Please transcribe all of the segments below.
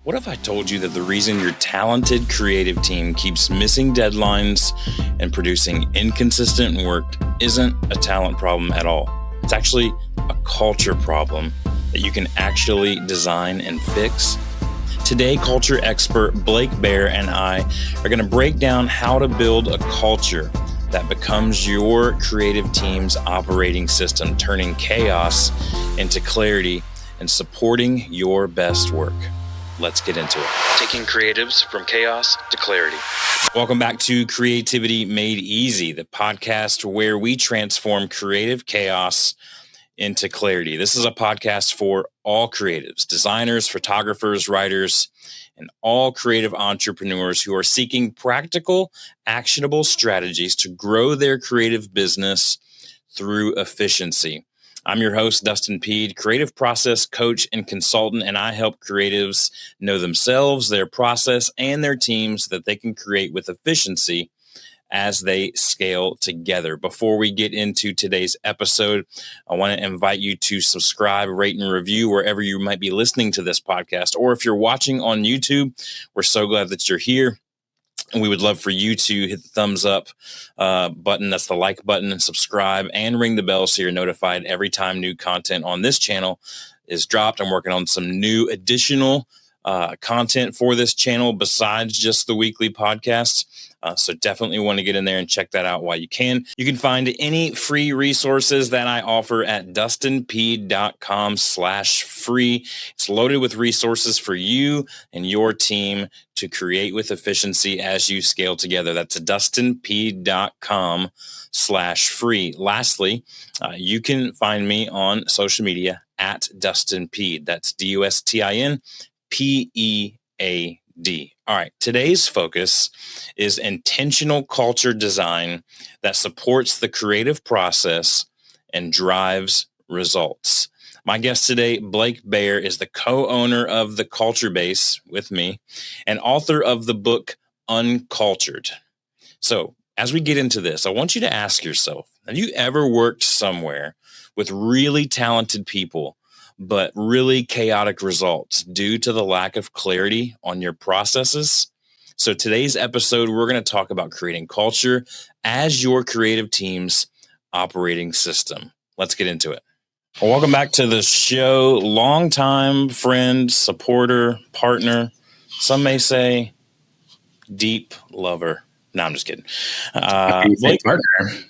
What if I told you that the reason your talented creative team keeps missing deadlines and producing inconsistent work isn't a talent problem at all? It's actually a culture problem that you can actually design and fix. Today, culture expert Blake Behr and I are going to break down how to build a culture that becomes your creative team's operating system, turning chaos into clarity and supporting your best work. Let's get into it. Taking creatives from chaos to clarity. Welcome back to Creativity Made Easy, the podcast where we transform creative chaos into clarity. This is a podcast for all creatives, designers, photographers, writers, and all creative entrepreneurs who are seeking practical, actionable strategies to grow their creative business through efficiency. I'm your host, Dustin Peed, creative process coach and consultant, and I help creatives know themselves, their process, and their teams that they can create with efficiency as they scale together. Before we get into today's episode, I want to invite you to subscribe, rate, and review wherever you might be listening to this podcast. Or if you're watching on YouTube, we're so glad that you're here. And we would love for you to hit the thumbs up button. That's the like button, and subscribe and ring the bell so you're notified every time new content on this channel is dropped. I'm working on some new additional content for this channel besides just the weekly podcasts. So definitely want to get in there and check that out while you can. You can find any free resources that I offer at dustinpeed.com/free. It's loaded with resources for you and your team to create with efficiency as you scale together. That's dustinpeed.com/free. Lastly, you can find me on social media at Dustin Peed. That's DUSTINPEAD. All right, today's focus is intentional culture design that supports the creative process and drives results. My guest today, Blake Behr, is the co-owner of The Culture Base with me and author of the book Uncultured. So as we get into this, I want you to ask yourself, have you ever worked somewhere with really talented people but really chaotic results due to the lack of clarity on your processes? So today's episode, we're going to talk about creating culture as your creative team's operating system. Let's get into it. Well, welcome back to the show. Longtime friend, supporter, partner, some may say deep lover. No, I'm just kidding. Blake, partner,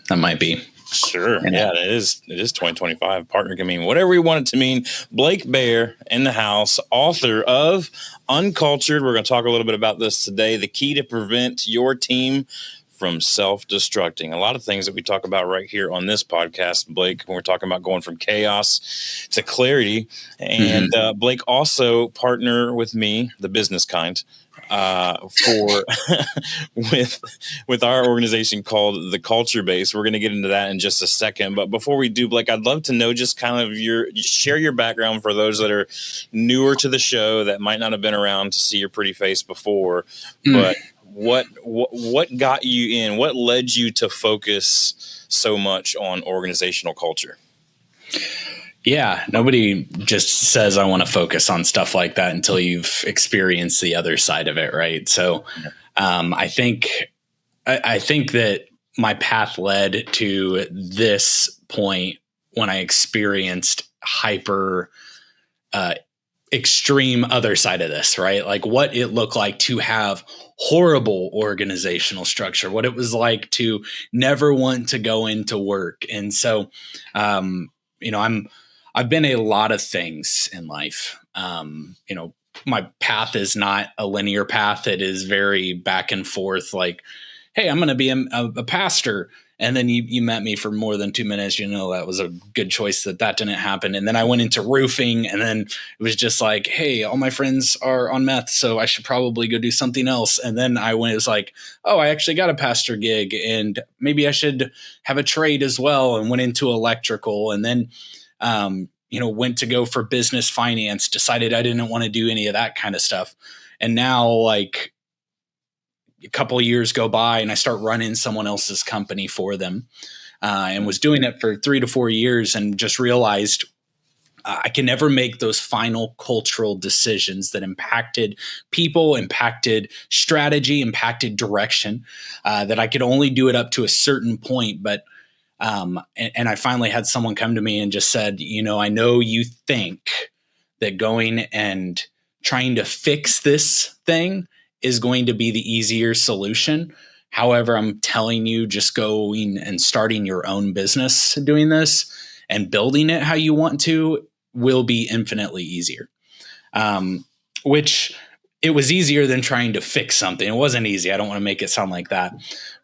that might be. Sure. Yeah, it is 2025. Partner can mean whatever you want it to mean. Blake Behr in the house, author of Uncultured. We're going to talk a little bit about this today. The key to prevent your team from self-destructing. A lot of things that we talk about right here on this podcast, Blake, when we're talking about going from chaos to clarity. And Blake also partner with me, the business kind, for with our organization called The Culture Base. We're going to get into that in just a second. But before we do, Blake, I'd love to know just kind of share your background for those that are newer to the show that might not have been around to see your pretty face before. But what got you in? What led you to focus so much on organizational culture? Yeah, nobody just says I want to focus on stuff like that until you've experienced the other side of it, right? So I think that my path led to this point when I experienced hyper extreme other side of this, right? Like what it looked like to have horrible organizational structure, what it was like to never want to go into work. And so, I've been a lot of things in life. My path is not a linear path. It is very back and forth. Like, hey, I'm going to be a pastor. And then you met me for more than 2 minutes. That was a good choice that didn't happen. And then I went into roofing, and then it was just like, hey, all my friends are on meth, so I should probably go do something else. And then it was like, oh, I actually got a pastor gig, and maybe I should have a trade as well, and went into electrical. And then went to go for business finance, decided I didn't want to do any of that kind of stuff. And now like a couple of years go by and I start running someone else's company for them, and was doing it for 3 to 4 years and just realized I can never make those final cultural decisions that impacted people, impacted strategy, impacted direction, that I could only do it up to a certain point. But and I finally had someone come to me and just said, I know you think that going and trying to fix this thing is going to be the easier solution. However, I'm telling you, just going and starting your own business doing this and building it how you want to will be infinitely easier. Which it was easier than trying to fix something. It wasn't easy. I don't want to make it sound like that.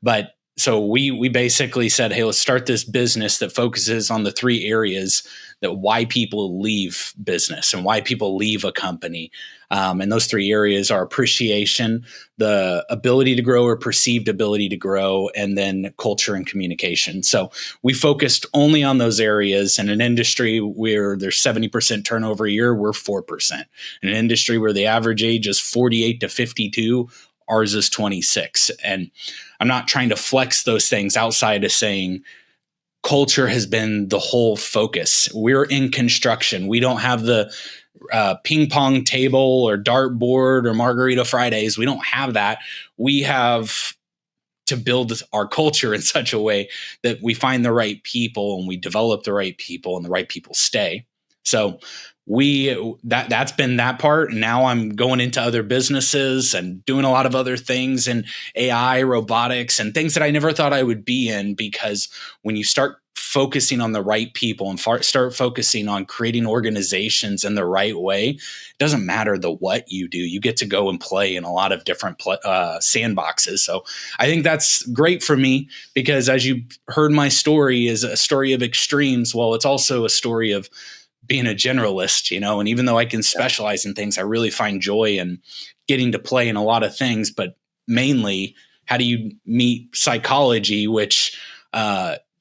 But so we basically said, hey, let's start this business that focuses on the three areas that why people leave business and why people leave a company. And those three areas are appreciation, the ability to grow or perceived ability to grow, and then culture and communication. So we focused only on those areas. In an industry where there's 70% turnover a year, we're 4%. In an industry where the average age is 48 to 52, ours is 26. And I'm not trying to flex those things outside of saying culture has been the whole focus. We're in construction. We don't have the ping pong table or dartboard or Margarita Fridays. We don't have that. We have to build our culture in such a way that we find the right people and we develop the right people and the right people stay. So that's been that part. And now I'm going into other businesses and doing a lot of other things in AI, robotics, and things that I never thought I would be in, because when you start focusing on the right people and start focusing on creating organizations in the right way, it doesn't matter the what you do. You get to go and play in a lot of different sandboxes. So I think that's great for me, because as you heard, my story is a story of extremes. Well, it's also a story of being a generalist, and even though I can specialize in things, I really find joy in getting to play in a lot of things. But mainly, how do you meet psychology, which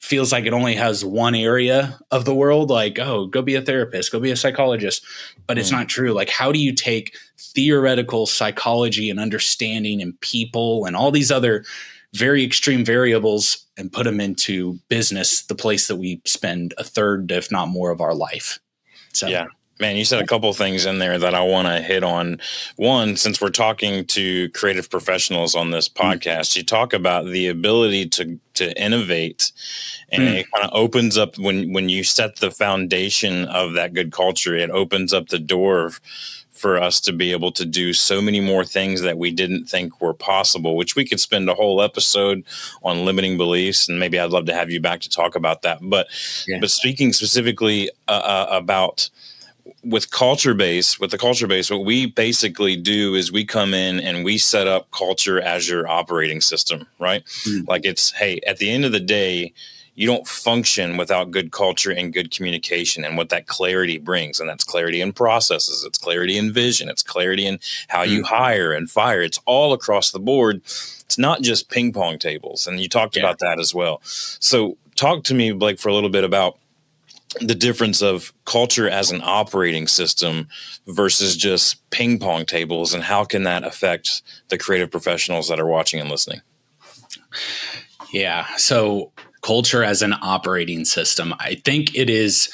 feels like it only has one area of the world? Like, oh, go be a therapist, go be a psychologist. But it's not true. Like, how do you take theoretical psychology and understanding and people and all these other very extreme variables and put them into business, the place that we spend a third, if not more, of our life? So, yeah, man, you said a couple of things in there that I want to hit on. One, since we're talking to creative professionals on this podcast, you talk about the ability to innovate, and it kind of opens up when you set the foundation of that good culture. It opens up the door for us to be able to do so many more things that we didn't think were possible, which we could spend a whole episode on limiting beliefs. And maybe I'd love to have you back to talk about that. But speaking specifically about with the culture base, what we basically do is we come in and we set up culture as your operating system, right? Like it's, hey, at the end of the day, you don't function without good culture and good communication and what that clarity brings. And that's clarity in processes. It's clarity in vision. It's clarity in how you hire and fire. It's all across the board. It's not just ping pong tables. And you talked about that as well. So talk to me, Blake, for a little bit about the difference of culture as an operating system versus just ping pong tables, and how can that affect the creative professionals that are watching and listening? Yeah. So culture as an operating system, I think it is.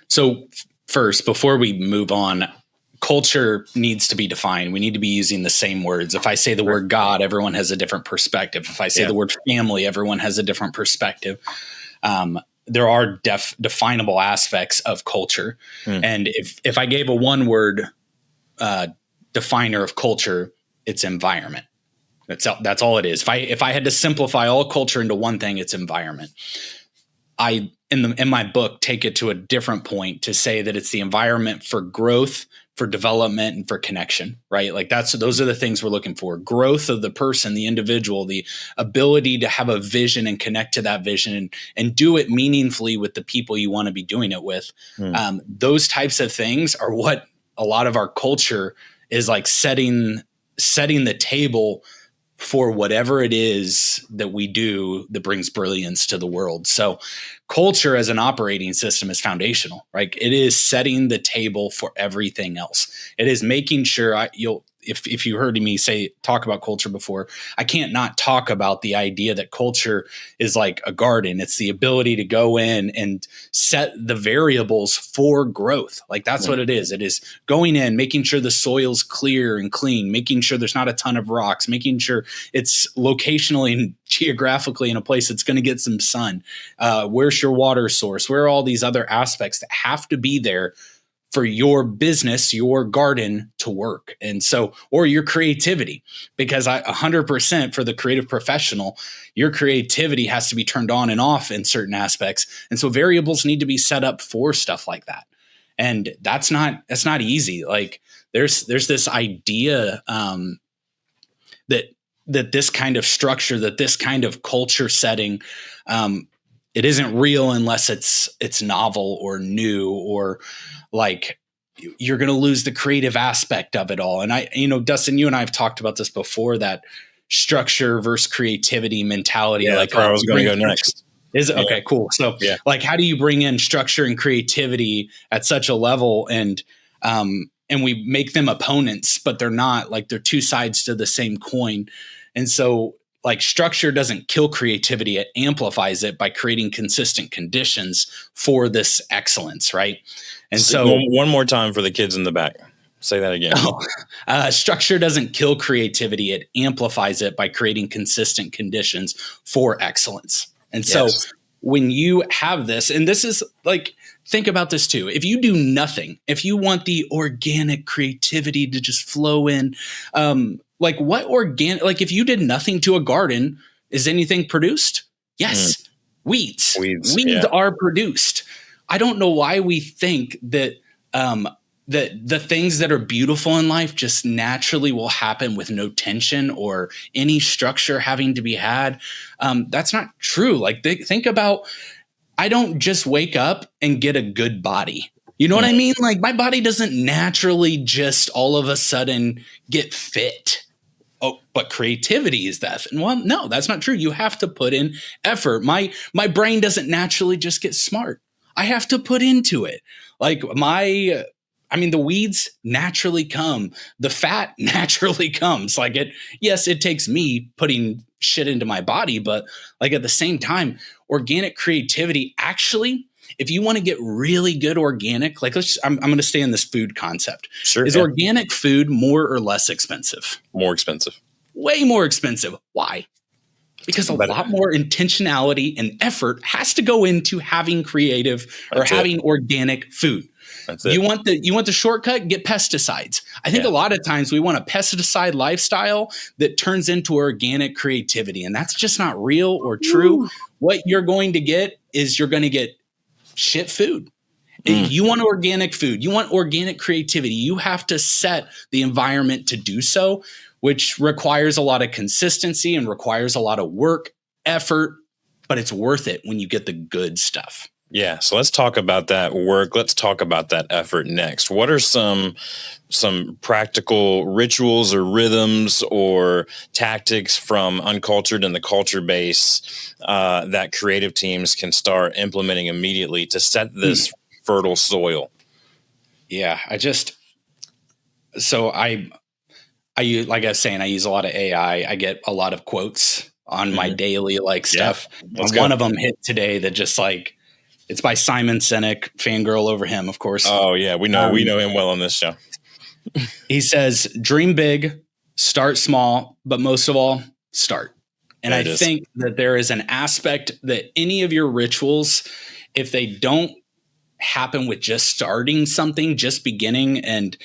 So first, before we move on, culture needs to be defined. We need to be using the same words. If I say the word God, everyone has a different perspective. If I say the word family, everyone has a different perspective. There are definable aspects of culture. And if I gave a one word definer of culture, it's environment. That's all it is. If I had to simplify all culture into one thing, it's environment. I in my book take it to a different point to say that it's the environment for growth, for development, and for connection, right? Like those are the things we're looking for. Growth of the person, the individual, the ability to have a vision and connect to that vision and do it meaningfully with the people you want to be doing it with. Those types of things are what a lot of our culture is like, setting the table for whatever it is that we do that brings brilliance to the world. So culture as an operating system is foundational, right? It is setting the table for everything else. It is making sure if you heard me talk about culture before, I can't not talk about the idea that culture is like a garden. It's the ability to go in and set the variables for growth. Like that's what it is. It is going in, making sure the soil's clear and clean, making sure there's not a ton of rocks, making sure it's locationally and geographically in a place that's going to get some sun. Where's your water source? Where are all these other aspects that have to be there for your business, your garden to work? And so, or your creativity, because 100% for the creative professional, your creativity has to be turned on and off in certain aspects. And so variables need to be set up for stuff like that. And that's not easy. Like there's this idea that this kind of structure, that this kind of culture setting, it isn't real unless it's novel or new, or like you're going to lose the creative aspect of it all. And Dustin, you and I have talked about this before, that structure versus creativity mentality. Yeah, like that's where I was going to go next. Is it? Okay, cool. So like, how do you bring in structure and creativity at such a level, and we make them opponents, but they're not, like they're two sides to the same coin. And so like structure doesn't kill creativity, it amplifies it by creating consistent conditions for this excellence, right? And so one more time for the kids in the back. Say that again. Structure doesn't kill creativity, it amplifies it by creating consistent conditions for excellence. And so when you have this, and this is like, think about this too. If you do nothing, if you want the organic creativity to just flow in, like what organic, like if you did nothing to a garden, is anything produced? Yes. Weeds are produced. I don't know why we think that, that the things that are beautiful in life just naturally will happen with no tension or any structure having to be had. That's not true. Like think about, I don't just wake up and get a good body. You know what I mean? Like my body doesn't naturally just all of a sudden get fit. Oh, but creativity is that. And well, no, that's not true. You have to put in effort. My brain doesn't naturally just get smart. I have to put into it. Like the weeds naturally come. The fat naturally comes. Like it takes me putting shit into my body, but like at the same time, organic creativity actually, if you want to get really good organic, like I'm going to stay in this food concept. Sure. Is organic food more or less expensive? More expensive. Way more expensive. Why? Because a lot more intentionality and effort has to go into having creative or having organic food. That's it. You want the shortcut? Get pesticides. I think a lot of times we want a pesticide lifestyle that turns into organic creativity, and that's just not real or true. What you're going to get is you're going to get shit food. You want organic food. You want organic creativity. You have to set the environment to do so, which requires a lot of consistency and requires a lot of work, effort, but it's worth it when you get the good stuff. Yeah. So let's talk about that work. Let's talk about that effort next. What are some practical rituals or rhythms or tactics from Uncultured and the Culture Base that creative teams can start implementing immediately to set this fertile soil? Yeah. I like I was saying, I use a lot of AI. I get a lot of quotes on my daily stuff. One of them hit today that just like, it's by Simon Sinek, fangirl over him, of course. Oh yeah. We know him well on this show. He says, dream big, start small, but most of all, start. And I think that there is an aspect that any of your rituals, if they don't happen with just starting something, just beginning, and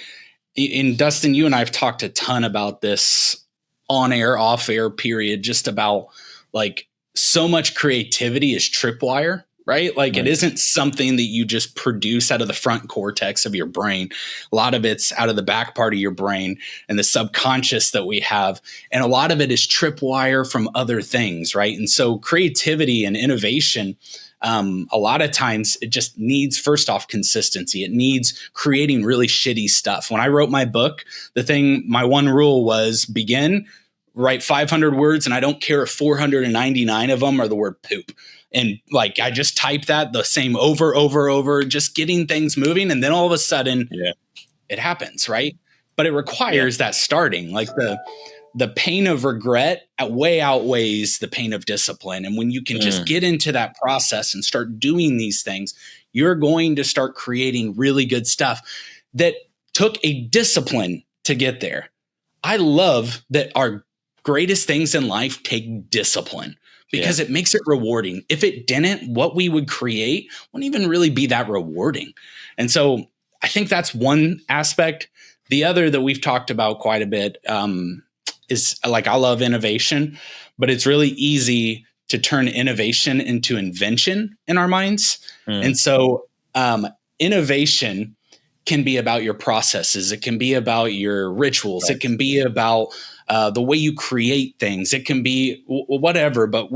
in Dustin, you and I have talked a ton about this on air, off air period, just about like so much creativity is tripwire. Right? Like it isn't something that you just produce out of the front cortex of your brain. A lot of it's out of the back part of your brain and the subconscious that we have. And a lot of it is tripwire from other things, right? And so creativity and innovation, a lot of times it just needs, first off, consistency. It needs creating really shitty stuff. When I wrote my book, my one rule was write 500 words, and I don't care if 499 of them are the word poop. And like, I just type that the same over, just getting things moving. And then all of a sudden it happens, right? but it requires that starting. Like the pain of regret way outweighs the pain of discipline. And when you can just get into that process and start doing these things, you're going to start creating really good stuff that took a discipline to get there. I love that our greatest things in life take discipline because it makes it rewarding. If it didn't, what we would create wouldn't even really be that rewarding. And so I think that's one aspect. The other that we've talked about quite a bit is like, I love innovation, but it's really easy to turn innovation into invention in our minds. And so innovation can be about your processes. It can be about your rituals. Right. It can be about the way you create things. It can be whatever, but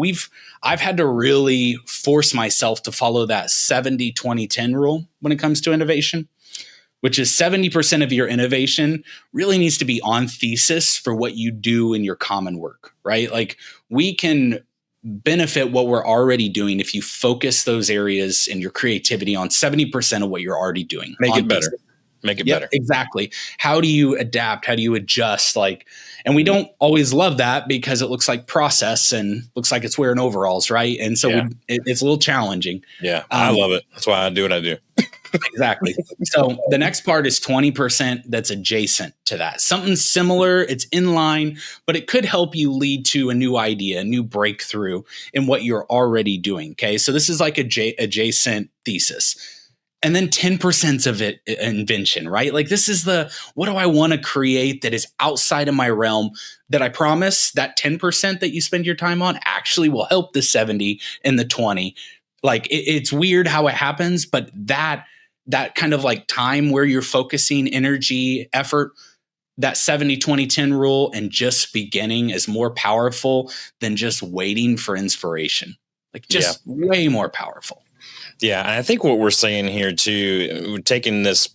I've had to really force myself to follow that 70-20-10 rule when it comes to innovation, which is 70% of your innovation really needs to be on thesis for what you do in your common work, right? Like, we can benefit what we're already doing if you focus those areas in your creativity on 70% of what you're already doing. Make it better. Make it better. Exactly. How do you adapt? How do you adjust? And we don't always love that because it looks like process and looks like it's wearing overalls, right? And so it's a little challenging. Yeah, I love it. That's why I do what I do. Exactly. So the next part is 20% that's adjacent to that. Something similar, it's in line, but it could help you lead to a new idea, a new breakthrough in what you're already doing. Okay. So this is like adjacent thesis. And then 10% of it, invention, right? Like, this is what do I want to create that is outside of my realm, that I promise that 10% that you spend your time on actually will help the 70 and the 20. Like, it's weird how it happens, but that kind of like time where you're focusing energy, effort, that 70-20-10 rule and just beginning is more powerful than just waiting for inspiration. Like, just way more powerful. Yeah, and I think what we're saying here too, we're taking this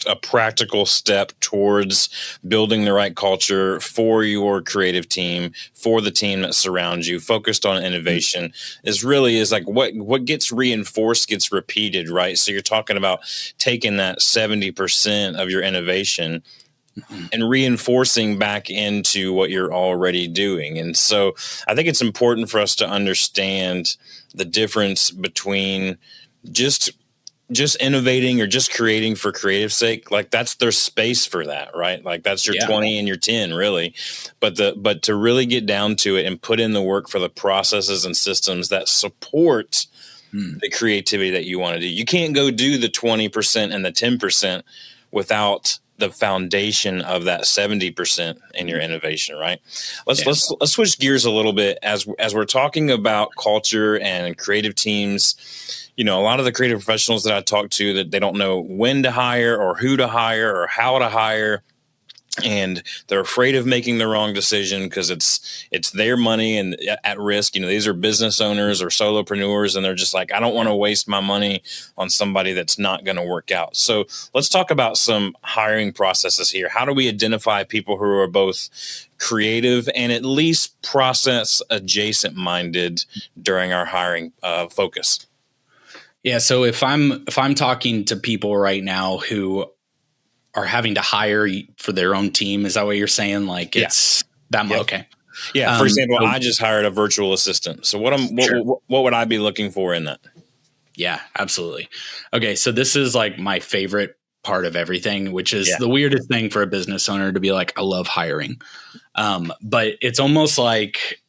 a practical step towards building the right culture for your creative team, for the team that surrounds you, focused on innovation, is like what gets reinforced gets repeated, right? So you're talking about taking that 70% of your innovation and reinforcing back into what you're already doing. And so I think it's important for us to understand the difference between just innovating or just creating for creative sake. Like, there's space for that, right? Like, that's your 20 and your 10 really, but to really get down to it and put in the work for the processes and systems that support the creativity that you want to do. You can't go do the 20% and the 10% without the foundation of that 70% in your innovation, right? Let's switch gears a little bit as we're talking about culture and creative teams. A lot of the creative professionals that I talk to, that they don't know when to hire or who to hire or how to hire. And they're afraid of making the wrong decision because it's their money and at risk. These are business owners or solopreneurs, and they're just like, I don't want to waste my money on somebody that's not going to work out. So let's talk about some hiring processes here. How do we identify people who are both creative and at least process adjacent minded during our hiring focus? Yeah. So if I'm talking to people right now who are having to hire for their own team, is that what you're saying? Like, it's that. Okay. Yeah. For example, I just hired a virtual assistant. So what would I be looking for in that? Yeah, absolutely. Okay. So this is like my favorite part of everything, which is the weirdest thing for a business owner to be like, I love hiring. But it's almost like,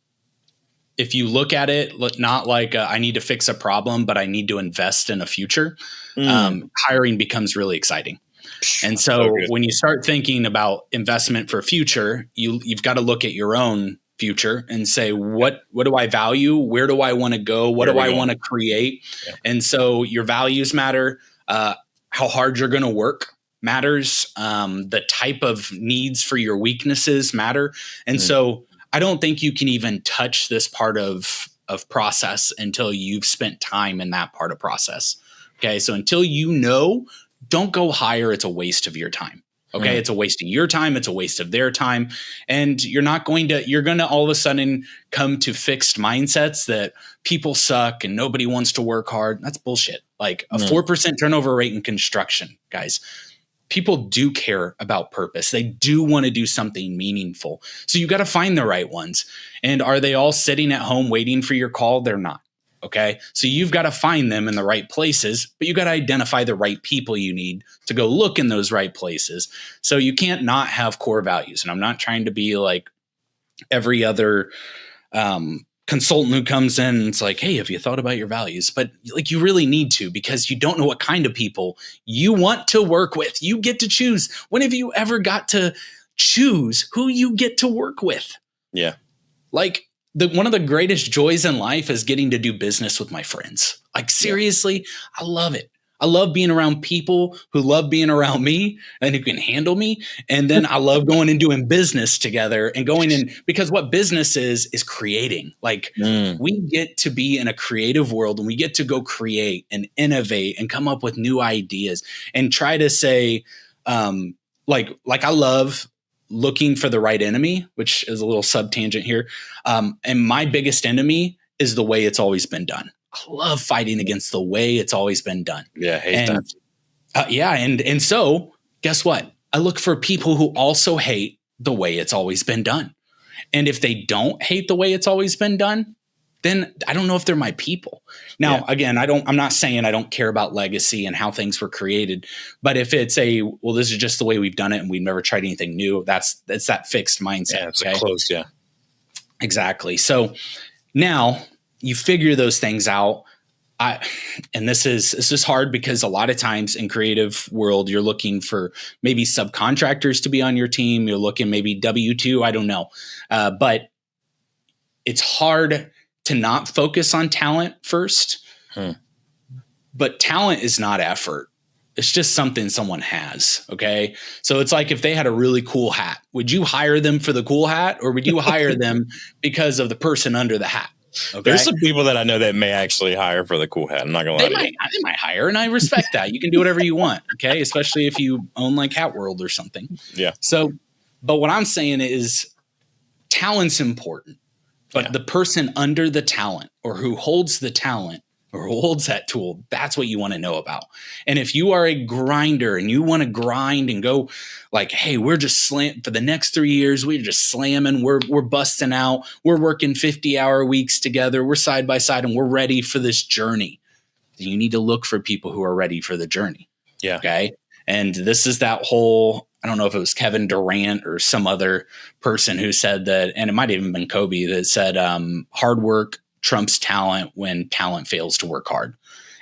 if you look at it, not like I need to fix a problem, but I need to invest in a future, hiring becomes really exciting. And so when you start thinking about investment for future, you've got to look at your own future and say, what do I value? Where do I want to go? What do I want to create? Yeah. And so your values matter. How hard you're going to work matters. The type of needs for your weaknesses matter. And so I don't think you can even touch this part of process until you've spent time in that part of process. Okay. So until don't go hire. It's a waste of your time. Okay. It's a waste of your time. It's a waste of their time. And you're going to all of a sudden come to fixed mindsets that people suck and nobody wants to work hard. That's bullshit. Like a 4% turnover rate in construction, guys. people do care about purpose. They do want to do something meaningful. So you got to find the right ones. And are they all sitting at home waiting for your call? They're not. Okay. So you've got to find them in the right places, but you got to identify the right people you need to go look in those right places. So you can't not have core values. And I'm not trying to be like every other consultant who comes in and it's like, hey, have you thought about your values? But like, you really need to, because you don't know what kind of people you want to work with. You get to choose. When have you ever got to choose who you get to work with? Yeah. Like, one of the greatest joys in life is getting to do business with my friends. Like, seriously, I love it. I love being around people who love being around me and who can handle me. And then I love going and doing business together and going in, because what business is creating. Like, we get to be in a creative world and we get to go create and innovate and come up with new ideas and try to say, like I love looking for the right enemy, which is a little sub tangent here. And my biggest enemy is the way it's always been done. I love fighting against the way it's always been done. Yeah, hate that. And so guess what? I look for people who also hate the way it's always been done. And if they don't hate the way it's always been done, then I don't know if they're my people. Now, again, I'm not saying I don't care about legacy and how things were created, but if it's well, this is just the way we've done it and we've never tried anything new, it's that fixed mindset. Yeah, it's closed. Yeah, exactly. So now you figure those things out. And this is hard because a lot of times in creative world, you're looking for maybe subcontractors to be on your team. You're looking maybe W-2, I don't know. But it's hard to not focus on talent first. But talent is not effort. It's just something someone has. Okay. So it's like if they had a really cool hat, would you hire them for the cool hat, or would you hire them because of the person under the hat? Okay. There's some people that I know that may actually hire for the cool hat. I'm not gonna lie to you. They might hire, and I respect that. You can do whatever you want. Okay. Especially if you own like Hat World or something. Yeah. So, but what I'm saying is talent's important, but the person under the talent, or who holds the talent, or who holds that tool, that's what you want to know about. And if you are a grinder and you want to grind and go like, hey, we're just for the next 3 years, we're just slamming, we're busting out, we're working 50-hour weeks together, we're side by side, and we're ready for this journey. You need to look for people who are ready for the journey. Yeah. Okay. And this is that whole, I don't know if it was Kevin Durant or some other person who said that, and it might have even been Kobe, that said hard work trumps talent when talent fails to work hard.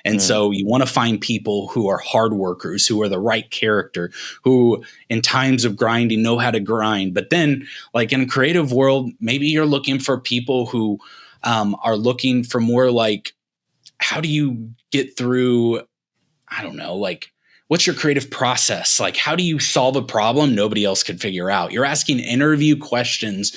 And so you want to find people who are hard workers, who are the right character, who in times of grinding know how to grind. But then like in a creative world, maybe you're looking for people who are looking for more like, how do you get through, I don't know, like, what's your creative process? Like, how do you solve a problem nobody else could figure out? You're asking interview questions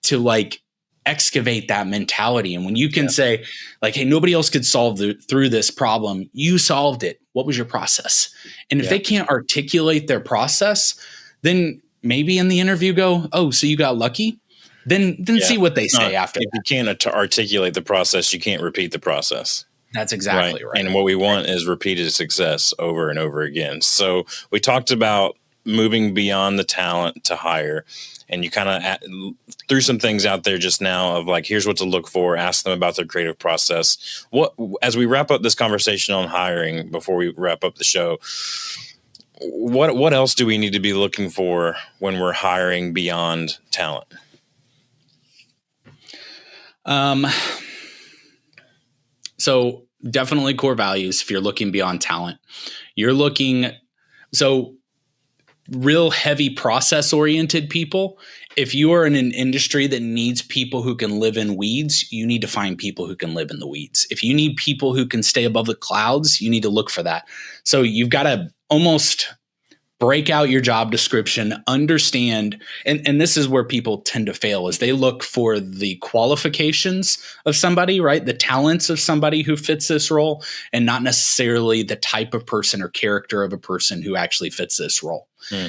to like excavate that mentality. And when you can say like, hey, nobody else could solve through this problem, you solved it. What was your process? And if they can't articulate their process, then maybe in the interview go, oh, so you got lucky? Then see what they say after. If you can't articulate the process, you can't repeat the process. That's exactly right. And what we want is repeated success over and over again. So we talked about moving beyond the talent to hire, and you kind of threw some things out there just now of like, here's what to look for, ask them about their creative process. As we wrap up this conversation on hiring, before we wrap up the show, what else do we need to be looking for when we're hiring beyond talent? So definitely core values. If you're looking beyond talent, so real heavy process oriented people. If you are in an industry that needs people who can live in weeds, you need to find people who can live in the weeds. If you need people who can stay above the clouds, you need to look for that. So you've got to almost break out your job description, understand, and this is where people tend to fail, is they look for the qualifications of somebody, right? The talents of somebody who fits this role, and not necessarily the type of person or character of a person who actually fits this role.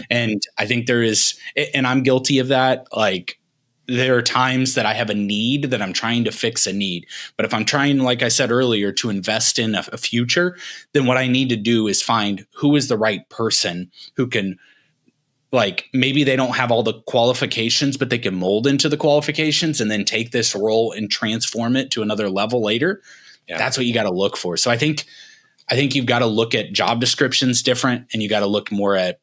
And I think there is, and I'm guilty of that. Like, there are times that I have a need that I'm trying to fix a need. But if I'm trying, like I said earlier, to invest in a future, then what I need to do is find who is the right person who can, like, maybe they don't have all the qualifications, but they can mold into the qualifications and then take this role and transform it to another level later. Yeah. That's what you got to look for. So I think you've got to look at job descriptions different, and you got to look more at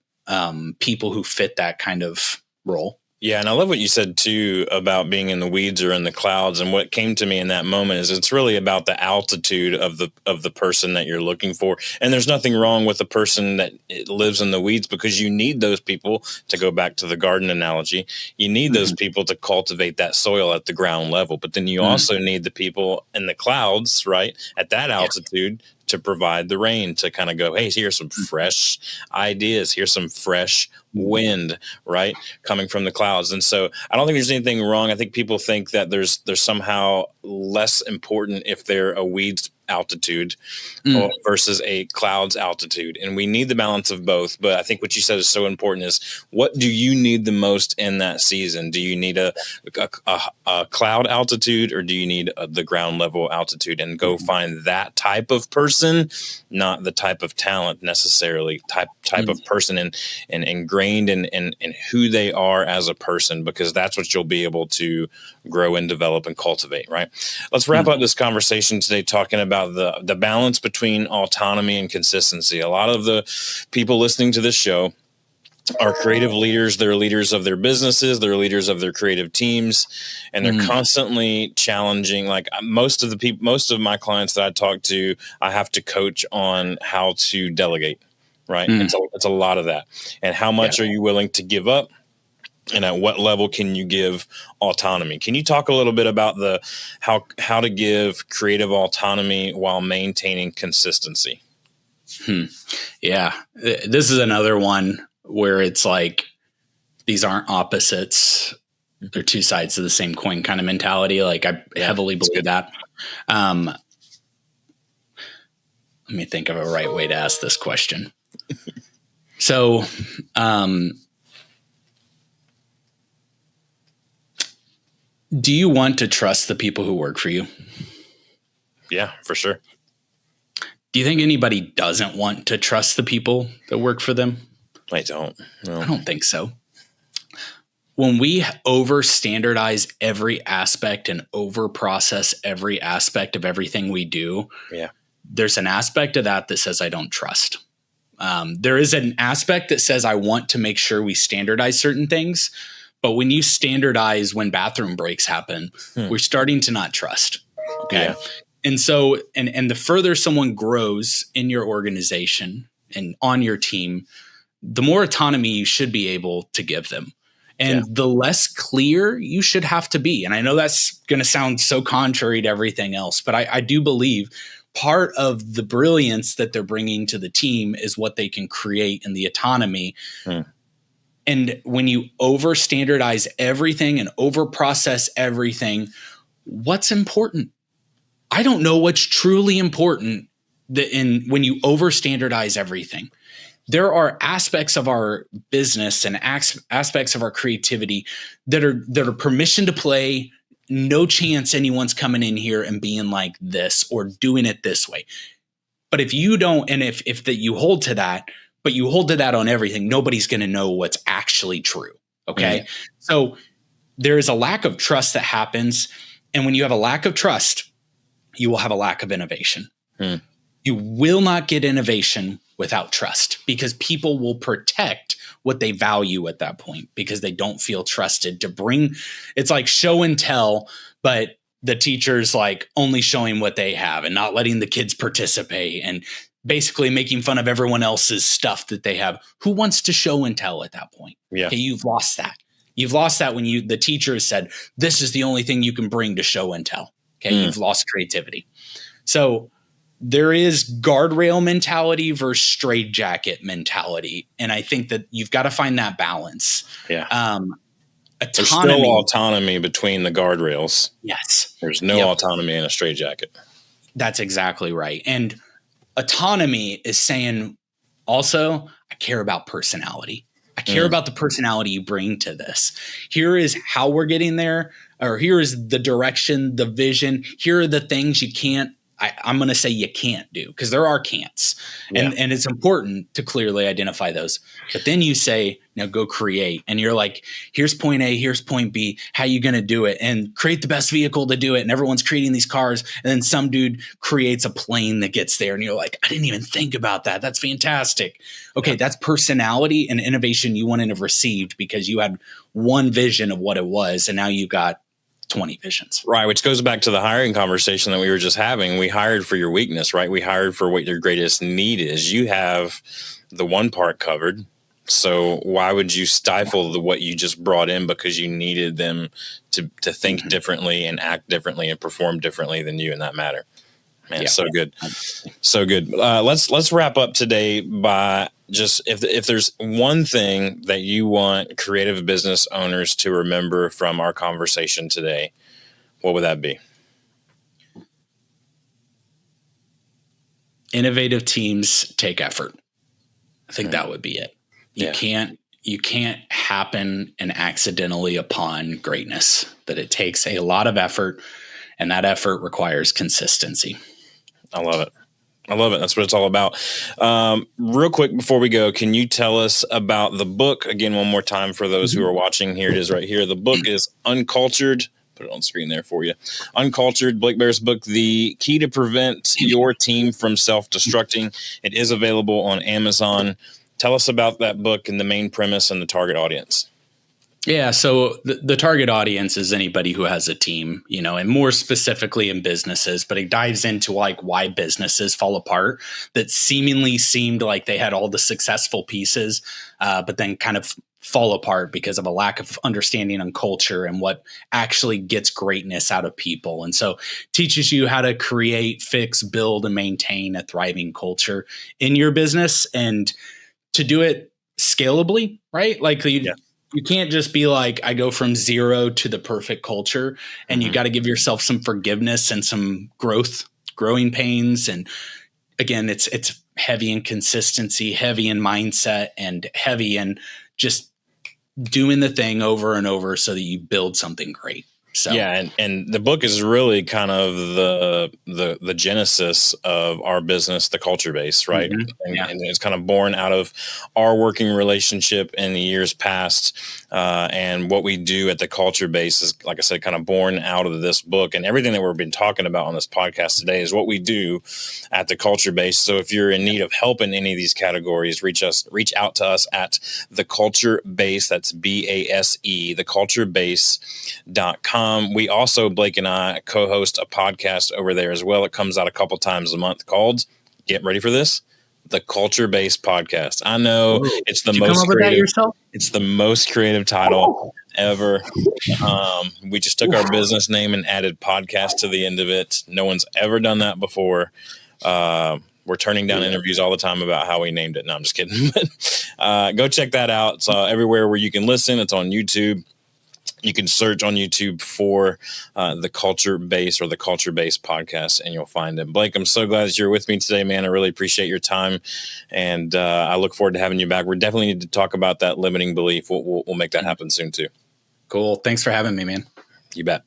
people who fit that kind of role. Yeah, and I love what you said too about being in the weeds or in the clouds. And what came to me in that moment is it's really about the altitude of the person that you're looking for. And there's nothing wrong with the person that lives in the weeds, because you need those people to go back to the garden analogy. You need those people to cultivate that soil at the ground level. But then you also need the people in the clouds, right, at that altitude, to provide the rain, to kind of go, hey, here's some fresh ideas. Here's some fresh wind, right, coming from the clouds. And so I don't think there's anything wrong. I think people think that there's somehow less important if they're a weeds altitude versus a clouds altitude. And we need the balance of both. But I think what you said is so important is, what do you need the most in that season? Do you need a cloud altitude, or do you need the ground level altitude? And go find that type of person, not the type of talent necessarily, type of person and ingrained in who they are as a person, because that's what you'll be able to grow and develop and cultivate, right? Let's wrap up this conversation today talking about the balance between autonomy and consistency. A lot of the people listening to this show are creative leaders. They're leaders of their businesses. They're leaders of their creative teams, and they're constantly challenging. Like most of my clients that I talk to, I have to coach on how to delegate, right? It's a lot of that. And how much are you willing to give up? And at what level can you give autonomy? Can you talk a little bit about how to give creative autonomy while maintaining consistency? Yeah, this is another one where it's like, these aren't opposites. They're two sides of the same coin kind of mentality. Like, I heavily believe that. Let me think of a right way to ask this question. So, do you want to trust the people who work for you? Yeah, for sure. Do you think anybody doesn't want to trust the people that work for them? I don't. No. I don't think so. When we over standardize every aspect and over process every aspect of everything we do, there's an aspect of that says, I don't trust. There is an aspect that says, I want to make sure we standardize certain things. But when you standardize when bathroom breaks happen, we're starting to not trust. Okay. Yeah. And so, and the further someone grows in your organization and on your team, the more autonomy you should be able to give them. And the less clear you should have to be. And I know that's going to sound so contrary to everything else, but I do believe part of the brilliance that they're bringing to the team is what they can create in the autonomy. And when you over standardize everything and over process everything, what's important? I don't know what's truly important when you over standardize everything. There are aspects of our business and aspects of our creativity that are permission to play. No chance anyone's coming in here and being like this or doing it this way. But if you don't, and if that you hold to that, but you hold to that on everything, nobody's going to know what's actually true. Okay. So there is a lack of trust that happens. And when you have a lack of trust, you will have a lack of innovation. You will not get innovation without trust, because people will protect what they value at that point because they don't feel trusted to bring. It's like show and tell, but the teacher's like only showing what they have and not letting the kids participate and basically making fun of everyone else's stuff that they have. Who wants to show and tell at that point? Yeah. Okay, you've lost that. You've lost that when the teacher said, this is the only thing you can bring to show and tell. Okay, you've lost creativity. So there is guardrail mentality versus straitjacket mentality. And I think that you've got to find that balance. Yeah. Autonomy. There's still autonomy between the guardrails. Yes. There's no autonomy in a straitjacket. That's exactly right. And autonomy is saying also, I care about personality. I care about the personality you bring to this. Here is how we're getting there, or here is the direction, the vision. Here are the things you can't, I'm going to say you can't do, because there are can'ts. Yeah. And it's important to clearly identify those. But then you say, now go create. And you're like, here's point A, here's point B. How you going to do it? And create the best vehicle to do it. And everyone's creating these cars. And then some dude creates a plane that gets there. And you're like, I didn't even think about that. That's fantastic. Okay, that's personality and innovation you wouldn't have received because you had one vision of what it was. And now you got 20 visions. Right. Which goes back to the hiring conversation that we were just having. We hired for your weakness, right? We hired for what your greatest need is. You have the one part covered. So why would you stifle what you just brought in because you needed them to think differently and act differently and perform differently than you in that matter? Man, so good. So good. Let's wrap up today by just if there's one thing that you want creative business owners to remember from our conversation today, what would that be? Innovative teams take effort. I think that would be it. You can't happen and accidentally upon greatness, that it takes a lot of effort, and that effort requires consistency. I love it. That's what it's all about. Real quick before we go, can you tell us about the book again one more time for those who are watching? Here it is right here. The book is Uncultured. Put it on screen there for you. Uncultured, Blake Behr's book, The Key to Prevent Your Team from Self-Destructing. It is available on Amazon. Tell us about that book and the main premise and the target audience. Yeah. So the target audience is anybody who has a team, and more specifically in businesses, but it dives into like why businesses fall apart that seemingly seemed like they had all the successful pieces, but then kind of fall apart because of a lack of understanding on culture and what actually gets greatness out of people. And so teaches you how to create, fix, build, and maintain a thriving culture in your business, and to do it scalably, right? Like you can't just be like, I go from zero to the perfect culture, and you got to give yourself some forgiveness and some growing pains. And again, it's heavy in consistency, heavy in mindset, and heavy in just doing the thing over and over so that you build something great. So yeah, and the book is really kind of the genesis of our business, the culture base, right? And it's kind of born out of our working relationship in the years past, and what we do at the culture base is, like I said, kind of born out of this book. And everything that we've been talking about on this podcast today is what we do at the culture base. So if you're in need of help in any of these categories, reach out to us at the Culture Base. That's BASE, theculturebase.com. We also, Blake and I, co-host a podcast over there as well. It comes out a couple times a month called, get ready for this, the Culture Base Podcast. I know it's the most creative. It's the most creative title ever. We just took our business name and added podcast to the end of it. No one's ever done that before. We're turning down interviews all the time about how we named it. No, I'm just kidding. Go check that out. It's everywhere where you can listen. It's on YouTube. You can search on YouTube for the Culture Base or the Culture Base podcast, and you'll find it. Blake, I'm so glad that you're with me today, man. I really appreciate your time, and I look forward to having you back. We definitely need to talk about that limiting belief. We'll make that happen soon, too. Cool. Thanks for having me, man. You bet.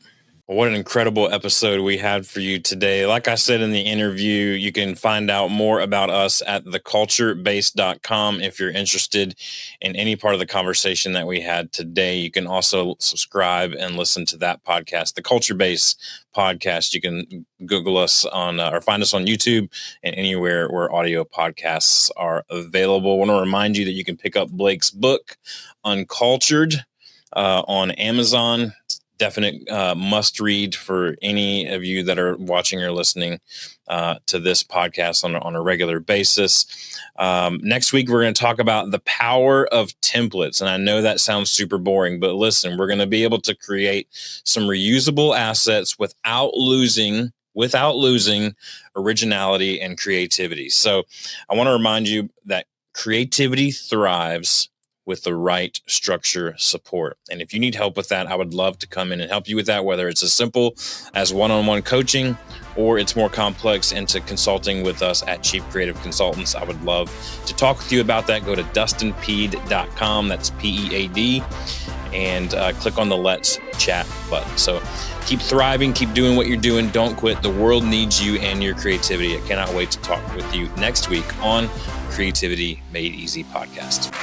Well, what an incredible episode we had for you today. Like I said in the interview, you can find out more about us at theculturebase.com. If you're interested in any part of the conversation that we had today, you can also subscribe and listen to that podcast, the Culture Base podcast. You can Google us on or find us on YouTube and anywhere where audio podcasts are available. I want to remind you that you can pick up Blake's book, Uncultured, on Amazon. Definite must read for any of you that are watching or listening to this podcast on a regular basis. Next week, we're going to talk about the power of templates. And I know that sounds super boring, but listen, we're going to be able to create some reusable assets without losing originality and creativity. So I want to remind you that creativity thrives with the right structure support. And if you need help with that, I would love to come in and help you with that, whether it's as simple as one-on-one coaching or it's more complex into consulting with us at Chief Creative Consultants. I would love to talk with you about that. Go to dustinpeed.com, that's P-E-A-D, and click on the Let's Chat button. So keep thriving, keep doing what you're doing. Don't quit. The world needs you and your creativity. I cannot wait to talk with you next week on Creativity Made Easy podcast.